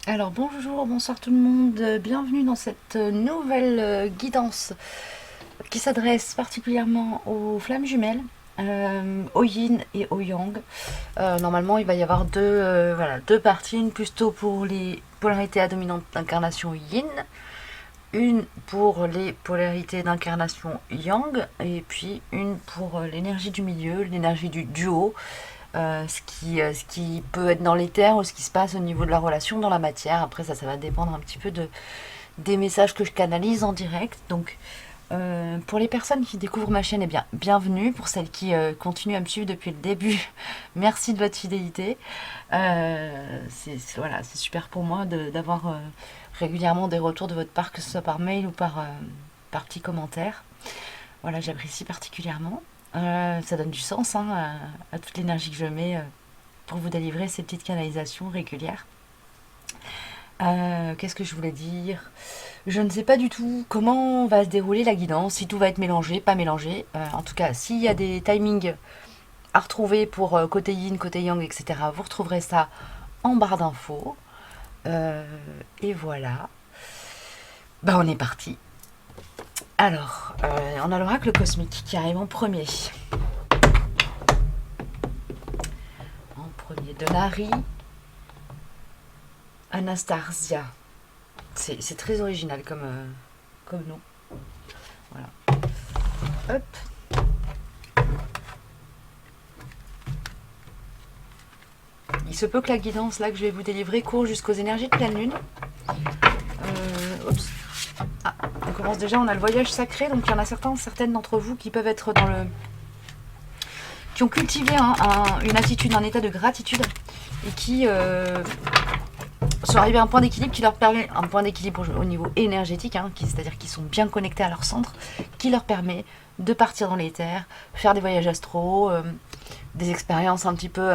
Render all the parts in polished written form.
Alors bonjour, bonsoir tout le monde, bienvenue dans cette nouvelle guidance qui s'adresse particulièrement aux flammes jumelles, au yin et au yang. Normalement il va y avoir deux parties, une plutôt pour les polarités à dominante d'incarnation yin, une pour les polarités d'incarnation yang, et puis une pour l'énergie du milieu, l'énergie du haut, ce qui peut être dans l'éther ou ce qui se passe au niveau de la relation dans la matière. Après ça va dépendre un petit peu des messages que je canalise en direct. Donc pour les personnes qui découvrent ma chaîne, eh bien bienvenue. Pour celles qui continuent à me suivre depuis le début, merci de votre fidélité. C'est super pour moi d'avoir régulièrement des retours de votre part, que ce soit par mail ou par petit commentaire. Voilà, j'apprécie particulièrement. Ça donne du sens, hein, à toute l'énergie que je mets pour vous délivrer ces petites canalisations régulières. Qu'est-ce que je voulais dire? Je ne sais pas du tout comment va se dérouler la guidance, si tout va être mélangé, pas mélangé. En tout cas, s'il y a des timings à retrouver pour côté yin, côté yang, etc., vous retrouverez ça en barre d'infos. Et voilà. Bah, on est parti. Alors, on a l'oracle cosmique qui arrive en premier. En premier, de Nari Anastasia. C'est très original comme nom. Voilà. Hop. Il se peut que la guidance là que je vais vous délivrer court jusqu'aux énergies de pleine lune. Oups. Ah, on commence déjà, on a le voyage sacré, donc il y en a certaines d'entre vous qui peuvent être qui ont cultivé une attitude, un état de gratitude et qui sont arrivés à un point d'équilibre qui leur permet, un point d'équilibre au niveau énergétique, hein, c'est-à-dire qu'ils sont bien connectés à leur centre, qui leur permet de partir dans les terres, faire des voyages astraux, des expériences un petit peu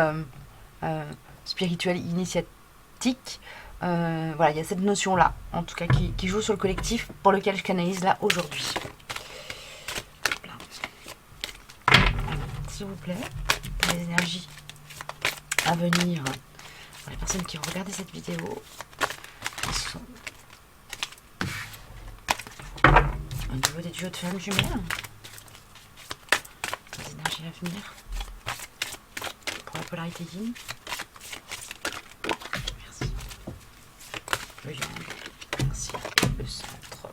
spirituelles, initiatiques. Voilà, il y a cette notion-là, en tout cas, qui joue sur le collectif pour lequel je canalise là aujourd'hui. S'il vous plaît, pour les énergies à venir, pour les personnes qui ont regardé cette vidéo, qui sont au niveau des duos de flammes jumelles, les énergies à venir pour la polarité yin. Merci. Le yang, merci. Le centre.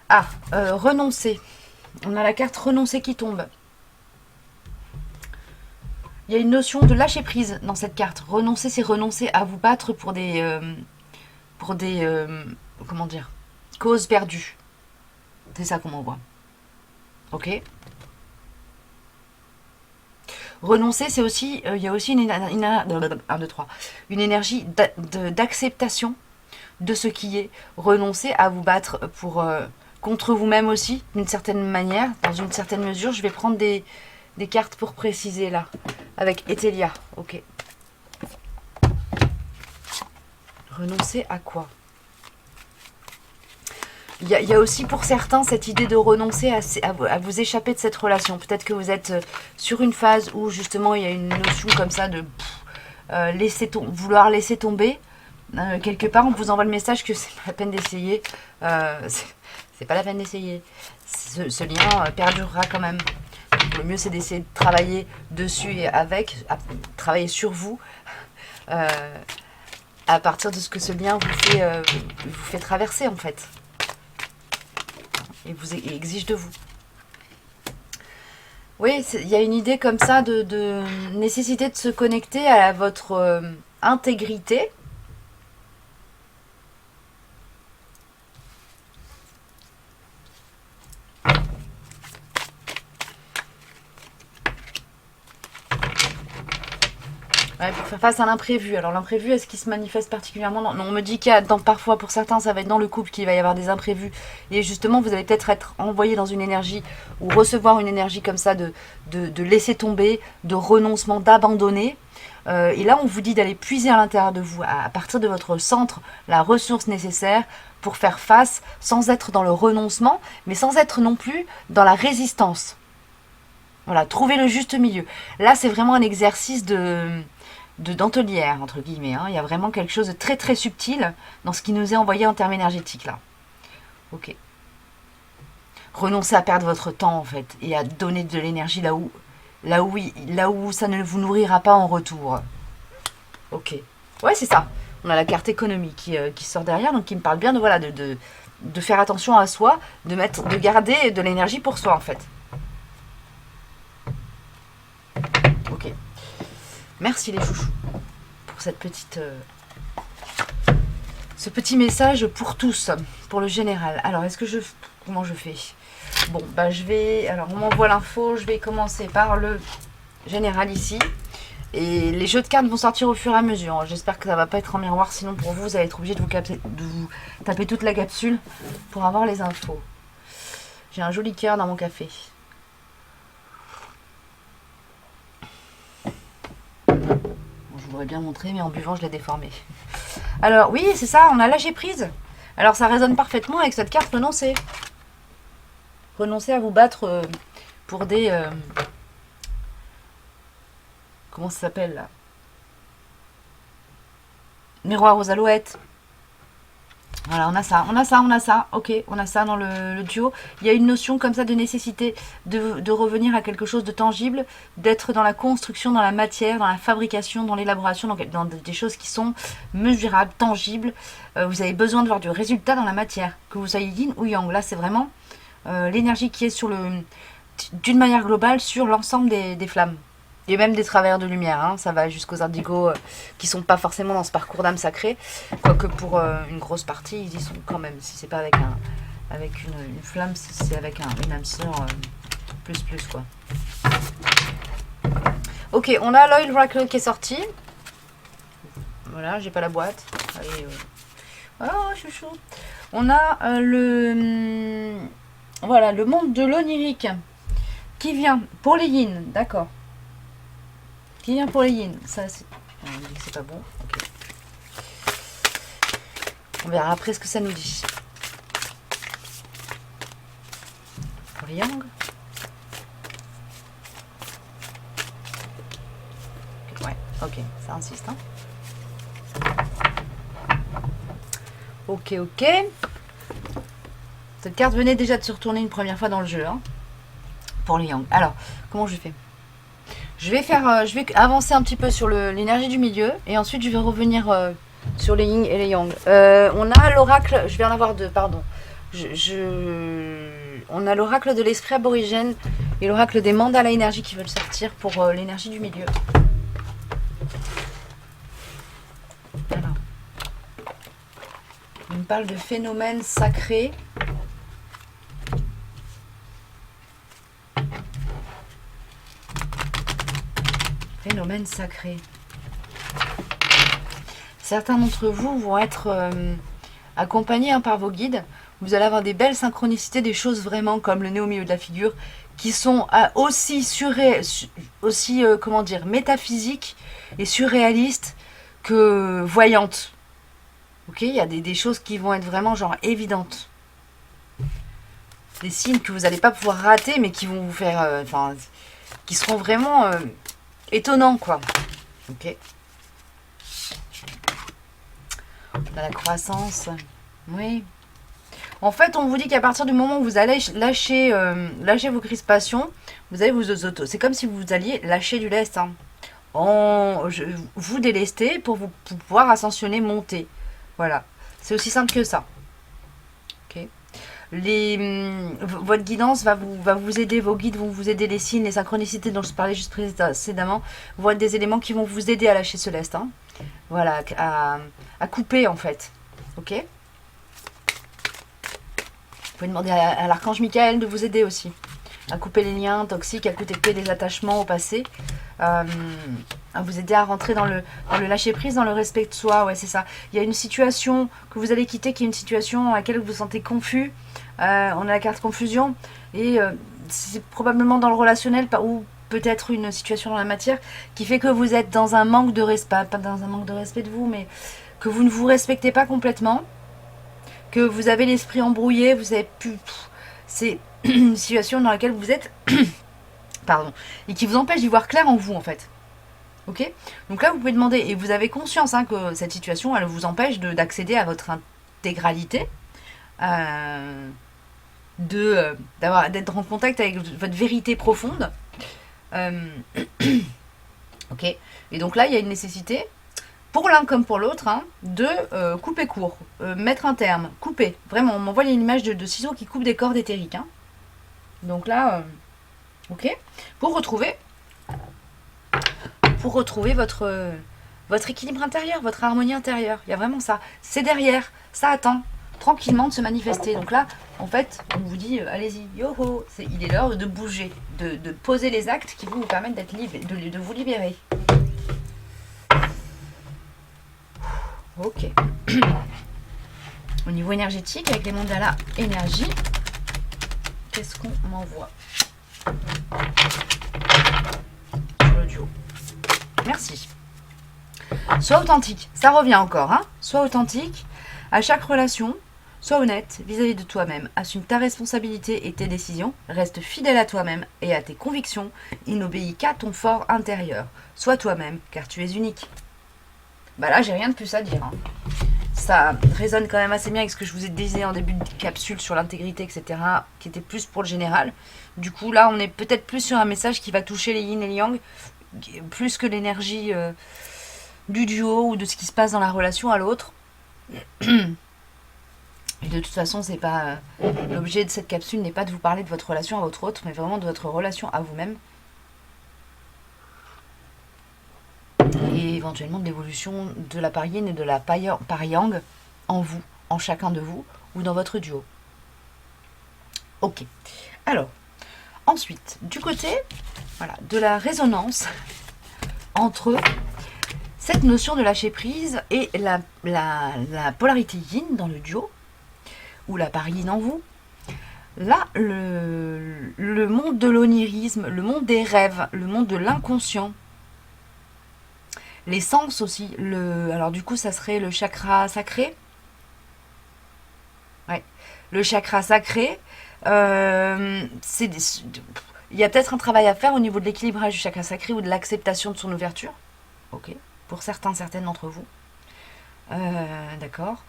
Ah, renoncer. On a la carte renoncer qui tombe. Il y a une notion de lâcher prise dans cette carte. Renoncer, c'est renoncer à vous battre pour des comment dire, causes perdues. C'est ça qu'on voit. Ok. Renoncer, c'est aussi, il y a aussi une énergie d'acceptation de ce qui est. Renoncer à vous battre contre vous-même aussi, d'une certaine manière, dans une certaine mesure. Je vais prendre des cartes pour préciser là, avec Etelia. Ok. Renoncer à quoi? Il y a aussi pour certains cette idée de renoncer à vous échapper de cette relation. Peut-être que vous êtes sur une phase où justement il y a une notion comme ça de vouloir laisser tomber. Quelque part on vous envoie le message que c'est pas la peine d'essayer. C'est pas la peine d'essayer. Ce lien perdurera quand même. Donc, le mieux c'est d'essayer de travailler dessus et travailler sur vous. À partir de ce que ce lien vous fait traverser en fait. Et vous exige de vous. Oui, il y a une idée comme ça de nécessité de se connecter à votre intégrité. Ouais, pour faire face à l'imprévu. Alors l'imprévu, est-ce qu'il se manifeste particulièrement non, on me dit qu'il y a parfois pour certains ça va être dans le couple qu'il va y avoir des imprévus. Et justement vous allez peut-être être envoyé dans une énergie ou recevoir une énergie comme ça de laisser tomber, de renoncement, d'abandonner. Et là on vous dit d'aller puiser à l'intérieur de vous, à partir de votre centre, la ressource nécessaire pour faire face sans être dans le renoncement, mais sans être non plus dans la résistance. Voilà, trouver le juste milieu. Là c'est vraiment un exercice de dentellière, entre guillemets. Hein. Il y a vraiment quelque chose de très très subtil dans ce qui nous est envoyé en termes énergétiques là. Ok. Renoncez à perdre votre temps en fait et à donner de l'énergie là où ça ne vous nourrira pas en retour. Ok. Ouais, c'est ça. On a la carte économie qui sort derrière, donc qui me parle bien de voilà de faire attention à soi, de garder de l'énergie pour soi en fait. Ok. Merci les chouchous pour cette petite ce petit message pour tous, pour le général. Alors comment je fais? Bon, bah je vais, alors on m'envoie l'info, je vais commencer par le général ici. Et les jeux de cartes vont sortir au fur et à mesure. J'espère que ça va pas être en miroir, sinon pour vous, vous allez être obligé de vous taper toute la capsule pour avoir les infos. J'ai un joli cœur dans mon café. Bon, je voudrais bien montrer, mais en buvant, je l'ai déformé. Alors oui, c'est ça, on a lâché prise. Alors ça résonne parfaitement avec cette carte renoncer. Renoncer à vous battre pour des... comment ça s'appelle là? Miroir aux alouettes. Voilà, on a ça. Ok, on a ça dans le duo. Il y a une notion comme ça de nécessité de revenir à quelque chose de tangible, d'être dans la construction, dans la matière, dans la fabrication, dans l'élaboration, dans des choses qui sont mesurables, tangibles. Vous avez besoin de voir du résultat dans la matière, que vous soyez yin ou yang. Là, c'est vraiment l'énergie qui est d'une manière globale sur l'ensemble des flammes. Et même des travailleurs de lumière, hein. Ça va jusqu'aux indigos qui sont pas forcément dans ce parcours d'âme sacrée, quoique pour une grosse partie, ils y sont quand même. Si c'est pas avec une flamme, c'est avec une âme sœur plus quoi. Ok, on a l'Oil Oracle qui est sorti. Voilà, j'ai pas la boîte. Allez, oh, chouchou. On a voilà, le monde de l'onirique qui vient pour les yin, d'accord. Qui vient pour les yin. Ça, on dit que c'est pas bon. Okay. On verra après ce que ça nous dit. Pour les yang. Ouais, ok, ça insiste. Hein. Ok. Cette carte venait déjà de se retourner une première fois dans le jeu. Hein, pour les yang. Alors, comment je fais ? Je vais avancer un petit peu sur l'énergie du milieu et ensuite je vais revenir sur les yin et les yang. On a l'oracle, je vais en avoir deux, pardon. On a l'oracle de l'esprit aborigène et l'oracle des mandats énergie qui veulent sortir pour l'énergie du milieu. Alors, on me parle de phénomènes sacrés. Phénomène sacré. Certains d'entre vous vont être accompagnés par vos guides. Vous allez avoir des belles synchronicités, des choses vraiment comme le nez au milieu de la figure, qui sont aussi comment dire, métaphysiques et surréalistes que voyantes. Ok, il y a des choses qui vont être vraiment genre évidentes. Des signes que vous n'allez pas pouvoir rater, mais qui vont vous faire, qui seront vraiment étonnant quoi. Ok. On a la croissance. Oui. En fait, on vous dit qu'à partir du moment où vous allez lâcher vos crispations, vous allez vous auto. C'est comme si vous alliez lâcher du lest. Hein. Vous délester pour pouvoir ascensionner, monter. Voilà. C'est aussi simple que ça. Ok. Votre guidance va vous aider, vos guides vont vous aider, les signes, les synchronicités dont je parlais juste précédemment vont être des éléments qui vont vous aider à lâcher ce lest. Hein. Voilà, à couper en fait. Ok. Vous pouvez demander à l'archange Michael de vous aider aussi. À couper les liens toxiques, à couper des attachements au passé. À vous aider à rentrer dans le lâcher prise, dans le respect de soi. Ouais, c'est ça. Il y a une situation que vous allez quitter qui est une situation à laquelle vous vous sentez confus. On a la carte confusion. Et c'est probablement dans le relationnel ou peut-être une situation dans la matière qui fait que vous êtes dans un manque de respect. Pas dans un manque de respect de vous, mais que vous ne vous respectez pas complètement. Que vous avez l'esprit embrouillé. Vous avez pu... C'est une situation dans laquelle vous êtes... Pardon. Et qui vous empêche d'y voir clair en vous, en fait. Ok. Donc là, vous pouvez demander, et vous avez conscience hein, que cette situation, elle vous empêche d'accéder à votre intégralité, d'être en contact avec votre vérité profonde. Euh, ok. Et donc là, il y a une nécessité, pour l'un comme pour l'autre, hein, de couper court, mettre un terme, couper. Vraiment, on m'envoie une image de ciseaux qui coupent des cordes éthériques. Hein. Donc là, ok. Pour retrouver votre équilibre intérieur, votre harmonie intérieure. Il y a vraiment ça. C'est derrière, ça attend tranquillement de se manifester. Donc là, en fait, on vous dit, allez-y, yo-ho, il est l'heure de bouger, de poser les actes qui vont vous permettre d'être libre, de vous libérer. Ok. Au niveau énergétique, avec les mandalas énergie, qu'est-ce qu'on m'envoie sur le duo? Merci. Sois authentique, ça revient encore, hein. Sois authentique à chaque relation, sois honnête vis-à-vis de toi-même, assume ta responsabilité et tes décisions, reste fidèle à toi-même et à tes convictions et n'obéis qu'à ton fort intérieur. Sois toi-même, car tu es unique. Bah là, j'ai rien de plus à dire. Hein. Ça résonne quand même assez bien avec ce que je vous ai dit en début de capsule sur l'intégrité, etc., qui était plus pour le général. Du coup, là, on est peut-être plus sur un message qui va toucher les yin et les yang, plus que l'énergie du duo ou de ce qui se passe dans la relation à l'autre. Et de toute façon, c'est pas l'objet de cette capsule n'est pas de vous parler de votre relation à votre autre, mais vraiment de votre relation à vous-même. Et éventuellement de l'évolution de la part yin et de la part yang en vous, en chacun de vous, ou dans votre duo. Ok. Alors, ensuite, du côté de la résonance entre cette notion de lâcher prise et la polarité yin dans le duo, ou la part yin en vous, là, le monde de l'onirisme, le monde des rêves, le monde de l'inconscient, les sens aussi, alors du coup, ça serait le chakra sacré. Ouais, le chakra sacré. Il y a peut-être un travail à faire au niveau de l'équilibrage du chakra sacré ou de l'acceptation de son ouverture. Ok, pour certaines d'entre vous. D'accord.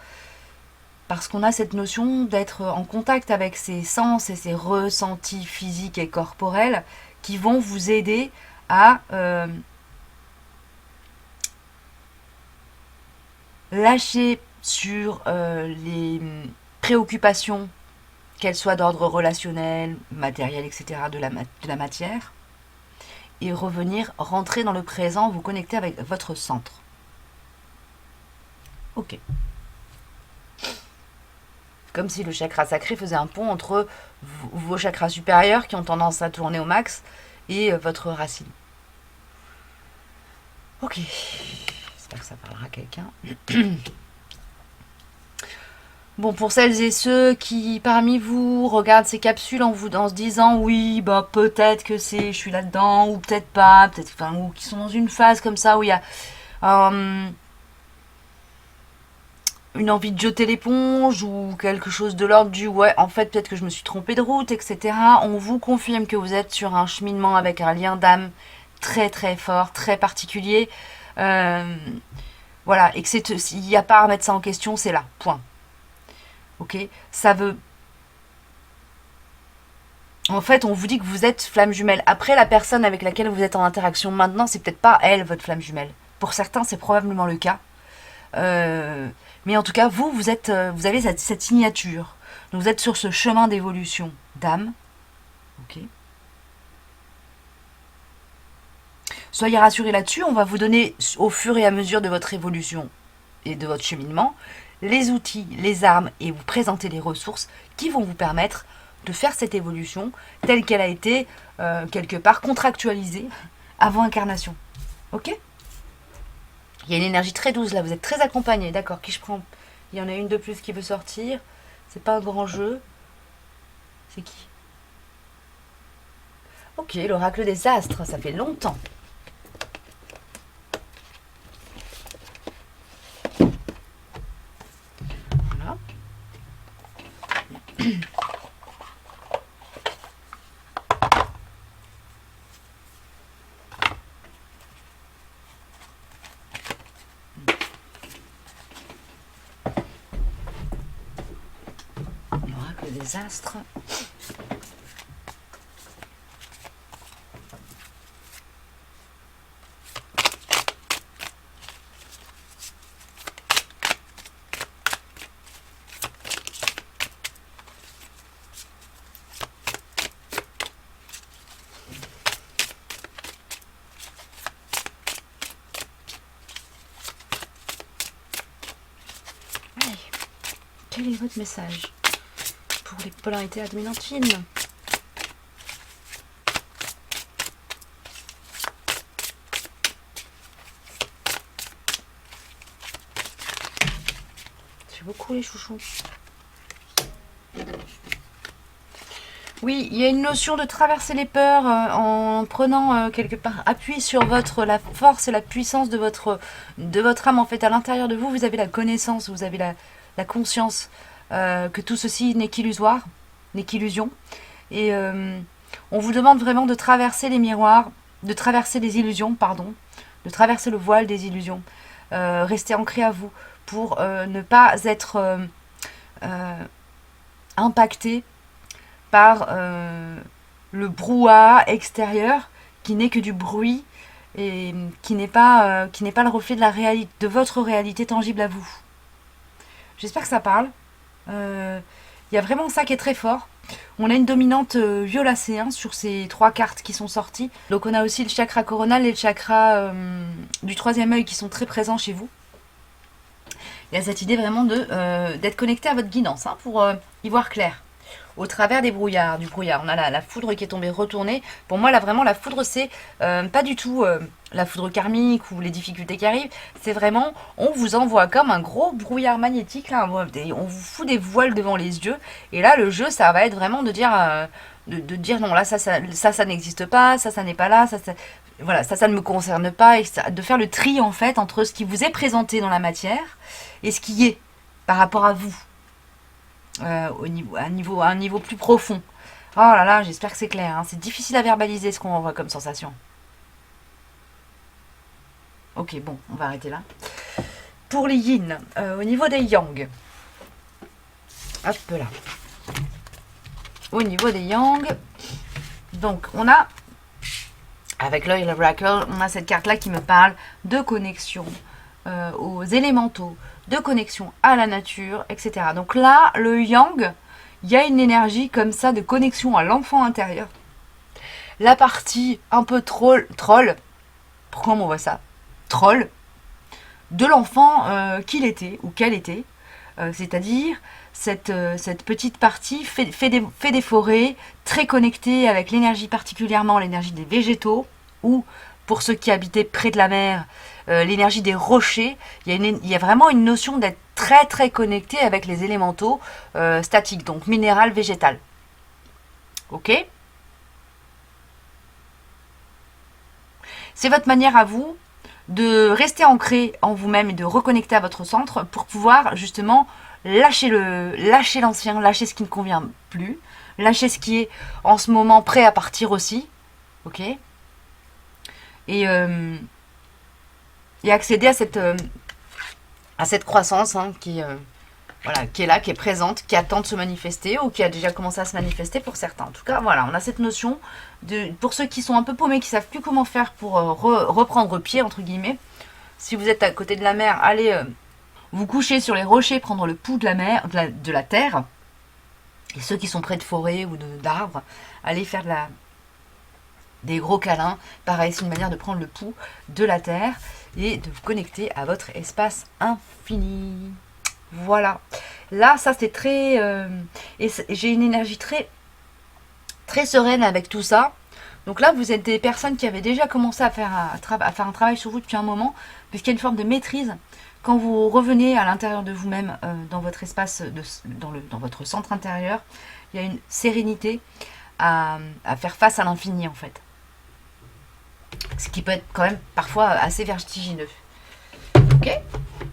Parce qu'on a cette notion d'être en contact avec ses sens et ses ressentis physiques et corporels qui vont vous aider à lâcher sur les préoccupations, qu'elles soient d'ordre relationnel, matériel, etc., de la matière, et rentrer dans le présent, vous connecter avec votre centre. Ok. Comme si le chakra sacré faisait un pont entre vos chakras supérieurs qui ont tendance à tourner au max et votre racine. Ok. J'espère que ça parlera à quelqu'un. Bon, pour celles et ceux qui, parmi vous, regardent ces capsules en se disant oui, bah peut-être que je suis là-dedans, ou peut-être pas, ou qui sont dans une phase comme ça où il y a une envie de jeter l'éponge ou quelque chose de l'ordre du ouais, en fait, peut-être que je me suis trompée de route, etc. On vous confirme que vous êtes sur un cheminement avec un lien d'âme très très fort, très particulier. Voilà, et que s'il n'y a pas à mettre ça en question, c'est là, point. Ok, ça veut. En fait, on vous dit que vous êtes flamme jumelle. Après, la personne avec laquelle vous êtes en interaction maintenant, c'est peut-être pas elle, votre flamme jumelle. Pour certains, c'est probablement le cas. Mais en tout cas, vous avez cette signature. Donc, vous êtes sur ce chemin d'évolution d'âme. Ok. Soyez rassurés là-dessus. On va vous donner, au fur et à mesure de votre évolution et de votre cheminement, les outils, les armes et vous présenter les ressources qui vont vous permettre de faire cette évolution telle qu'elle a été quelque part contractualisée avant incarnation. Ok ? Il y a une énergie très douce là, vous êtes très accompagné. D'accord, qui je prends ? Il y en a une de plus qui veut sortir. C'est pas un grand jeu. C'est qui ? Ok, l'oracle des astres, ça fait longtemps. Voilà. les astres. Allez, quel est votre message pour les polarités adamantines? C'est beaucoup les chouchous. Oui, il y a une notion de traverser les peurs en prenant quelque part appui sur la force et la puissance de votre âme. En fait, à l'intérieur de vous, vous avez la connaissance, vous avez la conscience que tout ceci n'est qu'illusoire, n'est qu'illusion. Et on vous demande vraiment de traverser les miroirs, de traverser les illusions, pardon, de traverser le voile des illusions. Restez ancré à vous pour ne pas être impacté par le brouhaha extérieur qui n'est que du bruit et qui n'est pas le reflet de votre réalité tangible à vous. J'espère que ça parle. Il y a vraiment ça qui est très fort. On a une dominante violacée sur ces 3 cartes qui sont sorties. Donc on a aussi le chakra coronal et le chakra du 3e œil qui sont très présents chez vous. Il y a cette idée vraiment d'être connecté à votre guidance pour y voir clair. Au travers du brouillard. On a la foudre qui est tombée retournée. Pour moi, là, vraiment, la foudre, c'est pas du tout la foudre karmique ou les difficultés qui arrivent. C'est vraiment, on vous envoie comme un gros brouillard magnétique. Là, on vous fout des voiles devant les yeux. Et là, le jeu, ça va être vraiment de dire, non, là, ça n'existe pas, ça n'est pas là, voilà, ça ne me concerne pas. Et de faire le tri, en fait, entre ce qui vous est présenté dans la matière et ce qui est par rapport à vous. À un niveau plus profond. Oh là là, j'espère que c'est clair. C'est difficile à verbaliser ce qu'on envoie comme sensation. Ok, bon, on va arrêter là. Pour les yin, au niveau des yang. Hop là. Au niveau des yang, donc on a, avec l'œil Oracle, on a cette carte-là qui me parle de connexion aux élémentaux, de connexion à la nature, etc. Donc là, le yang, il y a une énergie comme ça de connexion à l'enfant intérieur. La partie un peu troll, pourquoi on voit ça? Troll, de l'enfant qu'il était ou qu'elle était. C'est-à-dire cette petite partie fait des forêts, très connectée avec l'énergie, particulièrement l'énergie des végétaux, ou pour ceux qui habitaient près de la mer, l'énergie des rochers. Il y a vraiment une notion d'être très très connecté avec les élémentaux statiques, donc minéral, végétal. Ok? C'est votre manière à vous de rester ancré en vous-même et de reconnecter à votre centre pour pouvoir justement lâcher l'ancien, lâcher ce qui ne convient plus, lâcher ce qui est en ce moment prêt à partir aussi. Ok? Et accéder à cette croissance qui est là, qui est présente, qui attend de se manifester ou qui a déjà commencé à se manifester pour certains. En tout cas, voilà, on a cette notion pour ceux qui sont un peu paumés, qui ne savent plus comment faire pour reprendre pied, entre guillemets. Si vous êtes à côté de la mer, allez vous coucher sur les rochers, prendre le pouls de la mer, de la terre. Et ceux qui sont près de forêts ou d'arbres, allez faire des gros câlins. Pareil, c'est une manière de prendre le pouls de la terre et de vous connecter à votre espace infini. Voilà. Là, ça c'est très... et j'ai une énergie très, très sereine avec tout ça. Donc là, vous êtes des personnes qui avaient déjà commencé à faire un travail sur vous depuis un moment, puisqu'il y a une forme de maîtrise. Quand vous revenez à l'intérieur de vous-même, dans votre espace, dans votre centre intérieur, il y a une sérénité à faire face à l'infini en fait. Ce qui peut être quand même parfois assez vertigineux. Ok ?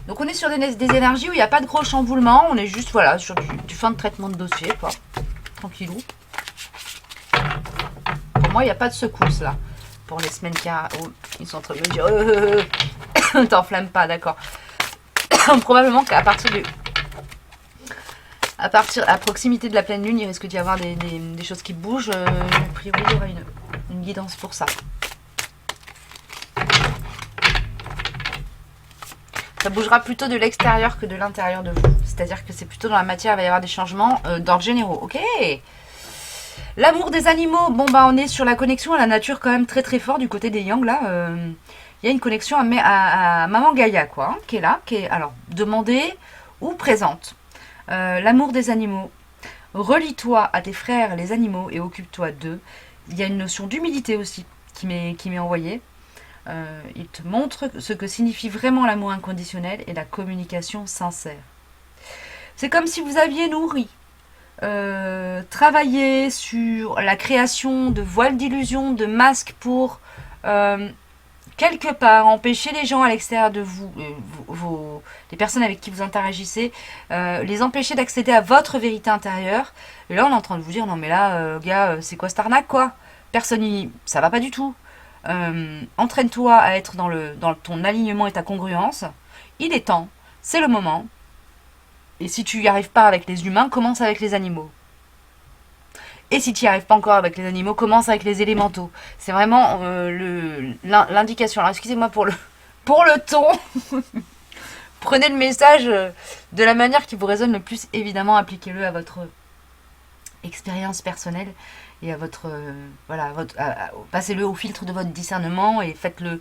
Donc on est sur des énergies où il n'y a pas de gros chamboulements, on est juste voilà, sur du fin de traitement de dossier, quoi. Tranquillou. Pour moi, il n'y a pas de secousse là. Pour les semaines qui arrivent. Oh, ils sont en train de me dire t'enflamme pas, d'accord. Probablement qu'à partir à proximité de la pleine lune, il risque d'y avoir des choses qui bougent. A priori, il y aura une guidance pour ça. Ça bougera plutôt de l'extérieur que de l'intérieur de vous. C'est-à-dire que c'est plutôt dans la matière, il va y avoir des changements d'ordre généraux. Ok. L'amour des animaux. Bon, bah, on est sur la connexion à la nature quand même très très fort du côté des Yang, là. Il y a une connexion à Maman Gaïa, quoi, hein, qui est là, qui est, alors, demandée ou présente. L'amour des animaux. Relie-toi à tes frères les animaux et occupe-toi d'eux. Il y a une notion d'humilité aussi qui m'est envoyée. Il te montre ce que signifie vraiment l'amour inconditionnel et la communication sincère. C'est comme si vous aviez nourri, travaillé sur la création de voiles d'illusion, de masques pour quelque part empêcher les gens à l'extérieur de vous, les personnes avec qui vous interagissez, les empêcher d'accéder à votre vérité intérieure. Et là, on est en train de vous dire, non mais là, gars, c'est quoi cette arnaque, quoi? Personne, ça va pas du tout. Entraîne-toi à être dans ton alignement et ta congruence. Il est temps, c'est le moment. Et si tu n'y arrives pas avec les humains, commence avec les animaux. Et si tu n'y arrives pas encore avec les animaux, commence avec les élémentaux. C'est vraiment l'indication. Alors excusez-moi pour le ton. Prenez le message de la manière qui vous résonne le plus. Évidemment, appliquez-le à votre expérience personnelle et à votre passez-le au filtre de votre discernement et faites-le.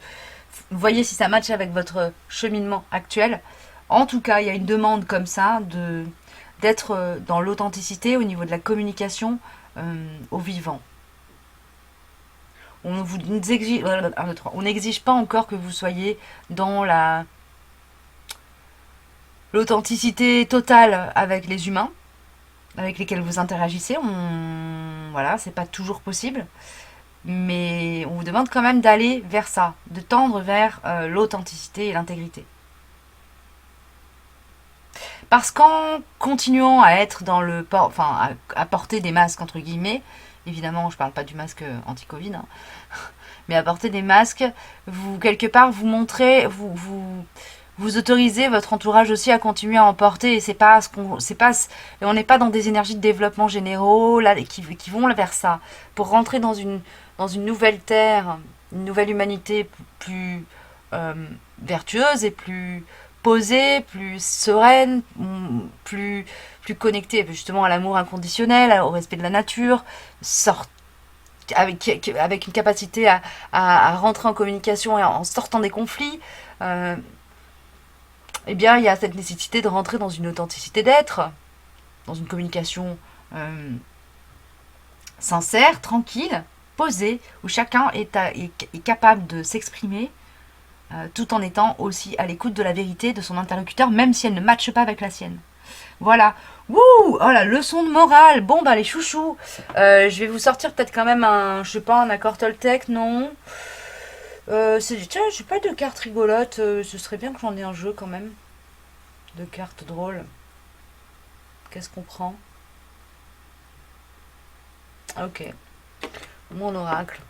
Voyez si ça matche avec votre cheminement actuel. En tout cas, il y a une demande comme ça d'être dans l'authenticité au niveau de la communication au vivant. On n'exige pas encore que vous soyez dans l'authenticité totale avec les humains avec lesquels vous interagissez. Voilà, c'est pas toujours possible, mais on vous demande quand même d'aller vers ça, de tendre vers l'authenticité et l'intégrité. Parce qu'en continuant à être dans le port, enfin à porter des masques entre guillemets, évidemment je parle pas du masque anti-Covid, hein, mais à porter des masques, vous quelque part vous montrez, vous autorisez votre entourage aussi à continuer à en porter, et on n'est pas dans des énergies de développement généraux là qui vont vers ça, pour rentrer dans une nouvelle terre, une nouvelle humanité plus vertueuse et plus posée, plus sereine, plus connectée justement à l'amour inconditionnel, au respect de la nature, avec une capacité à rentrer en communication et en sortant des conflits. Eh bien, il y a cette nécessité de rentrer dans une authenticité d'être, dans une communication sincère, tranquille, posée, où chacun est capable de s'exprimer tout en étant aussi à l'écoute de la vérité de son interlocuteur, même si elle ne matche pas avec la sienne. Voilà. Wouh! Oh la leçon de morale. Bon bah les chouchous. Je vais vous sortir peut-être quand même un accord Toltec, non? Tiens, j'ai pas de cartes rigolotes. Ce serait bien que j'en ai un jeu quand même. De cartes drôles. Qu'est-ce qu'on prend? Ok. Mon oracle.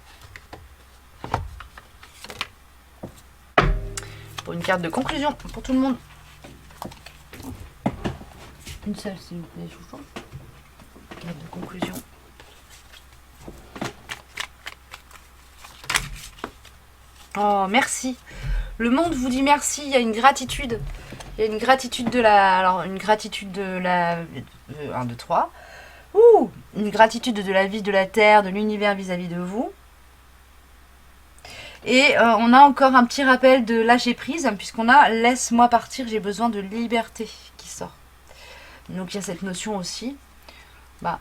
Pour une carte de conclusion pour tout le monde. Une seule, s'il vous plaît, chouchou. Carte de conclusion. Oh, merci. Le monde vous dit merci. Il y a une gratitude. Il y a une gratitude de la... Alors, une gratitude de la... 1, 2, 3. Ouh, une gratitude de la vie, de la terre, de l'univers vis-à-vis de vous. Et on a encore un petit rappel de lâcher prise, puisqu'on a laisse-moi partir, j'ai besoin de liberté qui sort. Donc il y a cette notion aussi. Bah,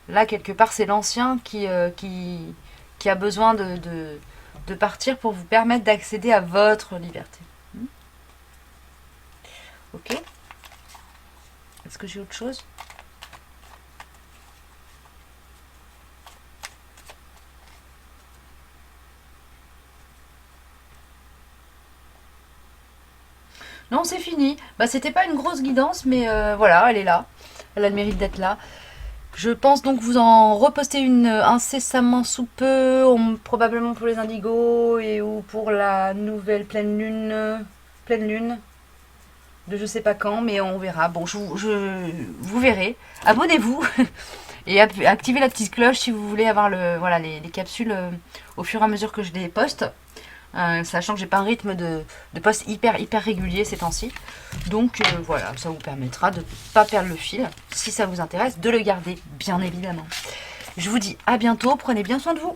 là, quelque part, c'est l'ancien qui a besoin de partir pour vous permettre d'accéder à votre liberté. Ok. Est-ce que j'ai autre chose ? Non, c'est fini. Bah, c'était pas une grosse guidance, mais voilà, elle est là. Elle a le mérite d'être là. Je pense donc vous en reposter une incessamment sous peu, probablement pour les indigos ou pour la nouvelle pleine lune. de je sais pas quand, mais on verra. Bon, vous verrez. Abonnez-vous et activez la petite cloche si vous voulez avoir voilà, les capsules au fur et à mesure que je les poste. Sachant que j'ai pas un rythme de post hyper régulier ces temps-ci. Donc voilà, ça vous permettra de ne pas perdre le fil, si ça vous intéresse, de le garder, bien évidemment. Je vous dis à bientôt, prenez bien soin de vous.